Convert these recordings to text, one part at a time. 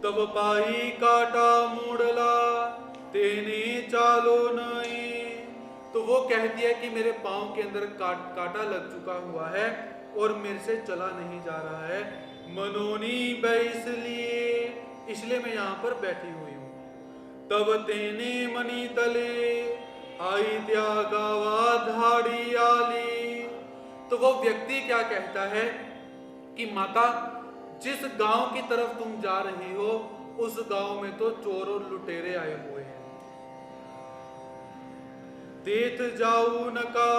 तब पाई काटा मूडला तेने चालो नहीं। तो वो कहती है कि मेरे पांव के अंदर काटा लग चुका हुआ है और मेरे से चला नहीं जा रहा है। मनोनी बैस लिए, इसलिए मैं यहाँ पर बैठी हुई हूँ। तब तेने मनी तले आई त्यागावा धाड़ी आली। तो वो व्यक्ति क्या कहता है कि माता, जिस गांव की तरफ तुम जा रही हो उस गांव में तो चोर और लुटेरे आए हुए हैं। देत जाऊ नका,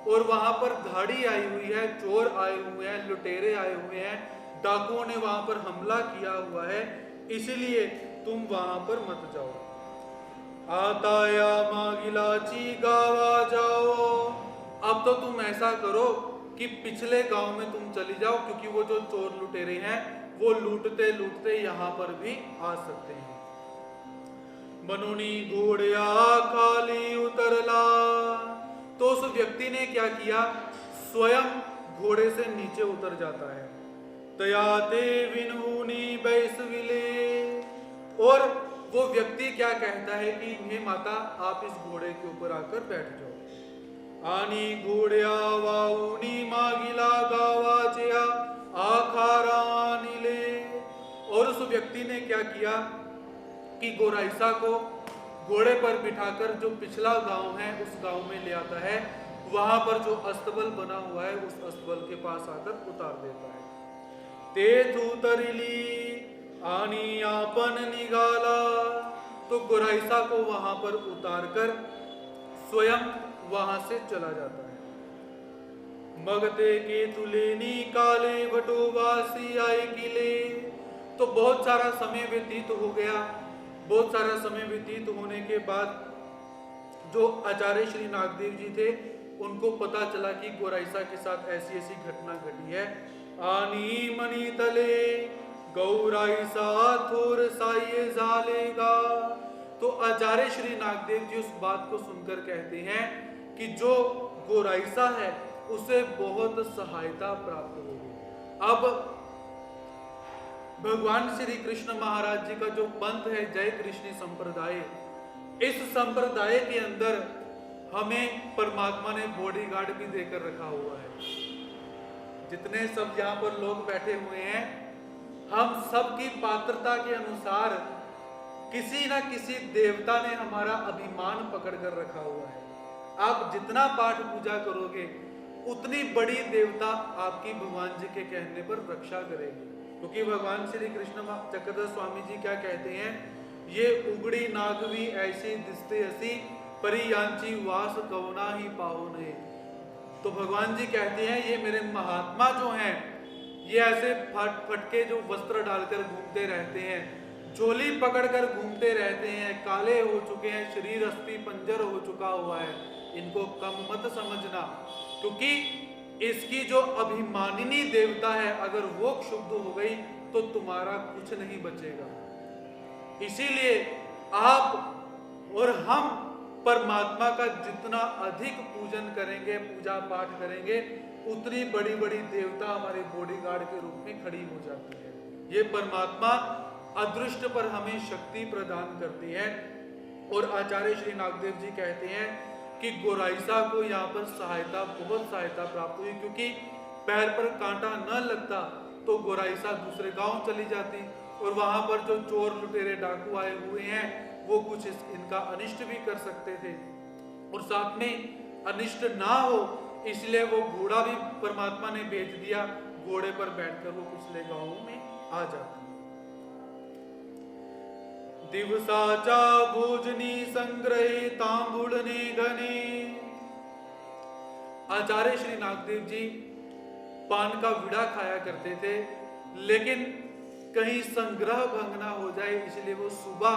और वहां पर धाड़ी आई हुई है, चोर आए हुए हैं, लुटेरे आए हुए हैं, डाकुओं ने वहां पर हमला किया हुआ है, इसलिए तुम वहां पर मत जाओ। आताया मागिलाची गावा जाओ। अब तो तुम ऐसा करो कि पिछले गांव में तुम चली जाओ, क्योंकि वो जो चोर लुटेरे हैं वो लूटते लूटते यहां पर भी आ सकते हैं। मनोनी घोड़िया खाली उतरला। तो उस व्यक्ति ने क्या किया, स्वयं घोड़े से नीचे उतर जाता है। तयाते विनूनी बैसविले, और वो व्यक्ति क्या कहता है कि हे माता, आप इस घोड़े के ऊपर आकर बैठ जाओ। आनी घोड़िया वाउनी मागिला गावाचिया आखारानिले। और उस व्यक्ति ने क्या किया कि गोराइसा को घोड़े पर बिठाकर जो पिछला गांव है उस गांव में ले आता है। वहां पर जो अस्तबल बना हुआ है उस अस्तबल के पास आकर उतार देता है। तेथ उतरली आनी आपन निगाला। तो गोराइसा को वहां पर उतार कर स्वयं वहां से चला जाता है। मगते के तुलेनी काले भटोवासी आए किले। तो बहुत सारा समय व्यतीत हो गया। बहुत सारा समय व्यतीत होने के बाद जो आचार्य श्री नागदेव जी थे उनको पता चला कि गोराइसा के साथ ऐसी ऐसी घटना घटी है। आनी मनी तले गौराइसा थोर साये जालेगा। तो आचार्य श्री नागदेव जी उस बात को सुनकर कहते हैं कि जो गोराइसा है उसे बहुत सहायता प्राप्त होगी। अब भगवान श्री कृष्ण महाराज जी का जो पंथ है जय कृष्ण संप्रदाय, इस संप्रदाय के अंदर हमें परमात्मा ने बॉडीगार्ड भी देकर रखा हुआ है। जितने सब यहाँ पर लोग बैठे हुए हैं, हम सब की पात्रता के अनुसार किसी ना किसी देवता ने हमारा अभिमान पकड़ कर रखा हुआ है। आप जितना पाठ पूजा करोगे उतनी बड़ी देवता आपकी भगवान जी के कहने पर रक्षा करेगी। क्योंकि भगवान श्री कृष्ण चक्रधर स्वामी जी क्या कहते हैं, ये उगड़ी नागवी ऐसी दिसते ऐसी परियांची वास कवना ही पाओने। तो भगवान जी कहते हैं ये मेरे महात्मा जो हैं ये ऐसे फटके जो वस्त्र डालकर घूमते रहते हैं, झोली पकड़कर घूमते रहते हैं, काले हो चुके हैं, शरीर अस्थि पंजर हो चुका हुआ है, इनको कम मत समझना। क्योंकि इसकी जो अभिमानिनी देवता है अगर वो क्षुब्ध हो गई तो तुम्हारा कुछ नहीं बचेगा। इसीलिए आप और हम परमात्मा का जितना अधिक पूजन करेंगे, पूजा पाठ करेंगे, उतनी बड़ी बड़ी देवता हमारे बॉडीगार्ड के रूप में खड़ी हो जाती है। ये परमात्मा अदृष्ट पर हमें शक्ति प्रदान करती है। और आचार्य श्री नागदेव जी कहते हैं कि गोराइसा को यहाँ पर सहायता, बहुत सहायता प्राप्त हुई, क्योंकि पैर पर कांटा न लगता तो गोराइसा दूसरे गांव चली जाती और वहां पर जो चोर लुटेरे डाकू आए हुए हैं वो कुछ इनका अनिष्ट भी कर सकते थे। और साथ में अनिष्ट ना हो इसलिए वो घोड़ा भी परमात्मा ने भेज दिया, घोड़े पर बैठकर वो पिछले गांवों में आ जाते। दिवसाचा भोजनी संग्रहे तांबुलने घने। आचार्य श्री नागदेव जी पान का विड़ा खाया करते थे, लेकिन कहीं संग्रह भंग ना हो जाए इसलिए वो सुबह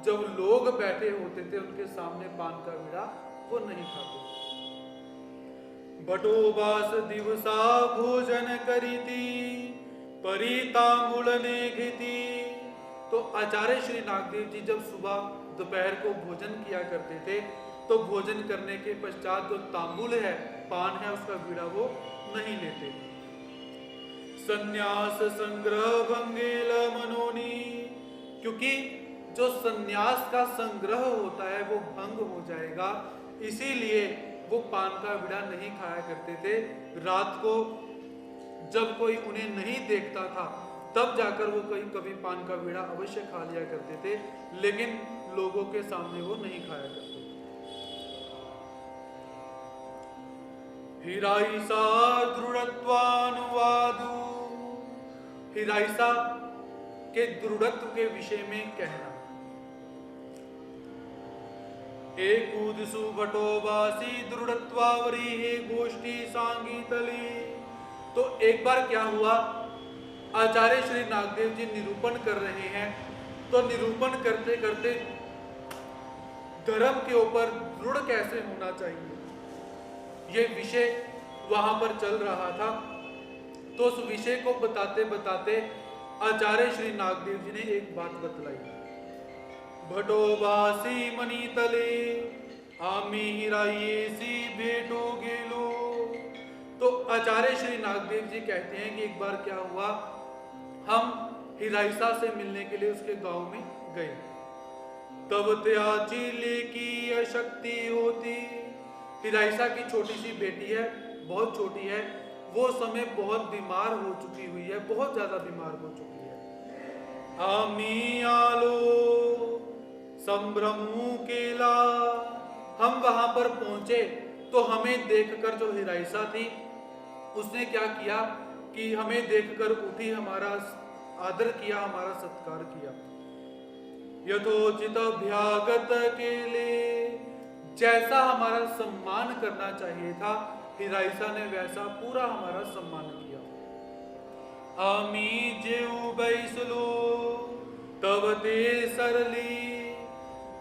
जब लोग बैठे होते थे उनके सामने पान का विड़ा वो नहीं खाते। बटोबास दिवसा भोजन करीती परी तांबुलने घिती। तो आचार्य श्री नागदेव जी जब सुबह दोपहर को भोजन किया करते थे तो भोजन करने के पश्चात जो तांबुल है, पान है, उसका बीड़ा वो नहीं लेते। संन्यास संग्रह भंगेल मनोनी। क्योंकि जो सन्यास का संग्रह होता है वो भंग हो जाएगा, इसीलिए वो पान का बीड़ा नहीं खाया करते थे। रात को जब कोई उन्हें नहीं देखता था तब जाकर वो कभी पान का बीड़ा अवश्य खा लिया करते थे, लेकिन लोगों के सामने वो नहीं खाया करते। हिराइसा दृढ़त्वानुवादु, हिराइसा के दृढ़त्व के विषय में कहना। एकूदिसु भटोवासी दृढ़त्वावरी हे गोष्ठी सांगीतली। तो एक बार क्या हुआ, आचार्य श्री नागदेव जी निरूपण कर रहे हैं, तो निरूपण करते करते धर्म के ऊपर दृढ़ कैसे होना चाहिए ये विषय वहां पर चल रहा था। तो उस विषय को बताते बताते आचार्य श्री नागदेव जी ने एक बात बतलाई। भटोबासी मनीतले आमी हिराइसी भेटो गेलो। तो आचार्य श्री नागदेव जी कहते हैं कि एक बार क्या हुआ, हम हिराइसा से मिलने के लिए उसके गांव में गए। तब त्याची लेकी अशक्ति होती। हिराइसा की छोटी सी बेटी है, बहुत छोटी है, वो समय बहुत बीमार हो चुकी हुई है, बहुत ज्यादा बीमार हो चुकी है। आमी आलो संभ्रमू केला। हम वहां पर पहुंचे तो हमें देखकर जो हिराइसा थी उसने क्या किया कि हमें देखकर उठी, हमारा आदर किया, हमारा सत्कार किया। यथोचित अभ्यागत केले, जैसा हमारा सम्मान करना चाहिए था हिराइसा ने वैसा पूरा हमारा सम्मान किया। आमी जेऊ बैसलो तब ते सरली।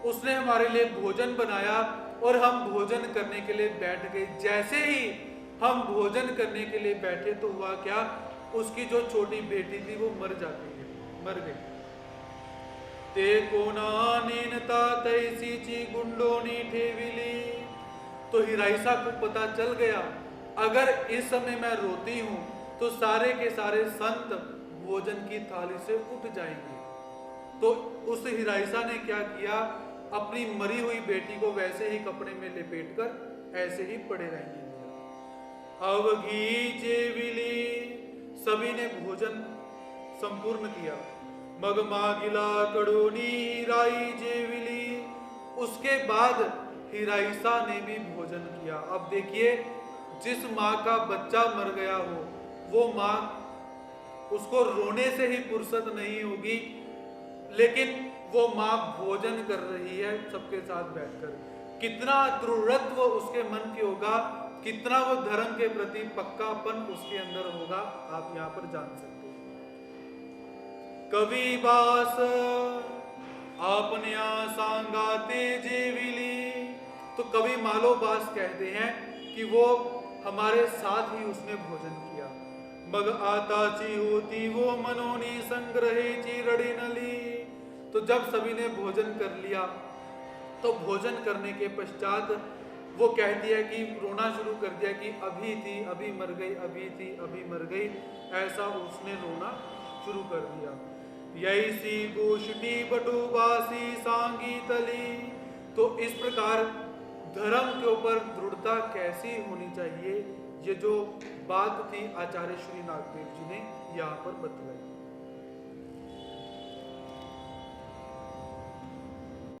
उसने हमारे लिए भोजन बनाया और हम भोजन करने के लिए बैठ गए। जैसे ही हम भोजन करने के लिए बैठे तो हुआ क्या, उसकी जो छोटी बेटी थी वो मर गई। ते कोना नेनता तैसी ची गुंडोनी ठेविली। तो हिराइसा को पता चल गया, अगर इस समय मैं रोती हूं तो सारे के सारे संत भोजन की थाली से उठ जाएंगे। तो उस हिराइसा ने क्या किया, अपनी मरी हुई बेटी को वैसे ही कपड़े में लपेटकर ऐसे ही पड़े रहेंगे। अवघी जेविली, सभी ने भोजन संपूर्ण किया। मगमागिला कड़ोनी हिराई जेविली, उसके बाद हिराइसा ने भी भोजन किया। अब देखिए, जिस माँ का बच्चा मर गया हो वो माँ, उसको रोने से ही फुर्सत नहीं होगी, लेकिन वो माँ भोजन कर रही है सबके साथ बैठकर। कितना दृढ़त्व उसके मन की होगा, कितना वो धर्म के प्रति पक्कापन उसके अंदर होगा, आप यहाँ पर जान सकते हैं। कवि बास आपने सांगाते जेविली। तो कवि मालो बास कहते हैं कि वो हमारे साथ ही उसने भोजन किया। मग आताची होती वो मनोनी संग्रहे चीरड़ी नली। तो जब सभी ने भोजन कर लिया तो भोजन करने के पश्चात वो कहती है कि रोना शुरू कर दिया कि अभी थी अभी मर गई, अभी थी अभी मर गई, ऐसा उसने रोना शुरू कर दिया। यही सी गोष्ठी बटुबासी सांगी तली। तो इस प्रकार धर्म के ऊपर दृढ़ता कैसी होनी चाहिए, ये जो बात थी आचार्य श्री नागदेव जी ने यहाँ पर बतलाई।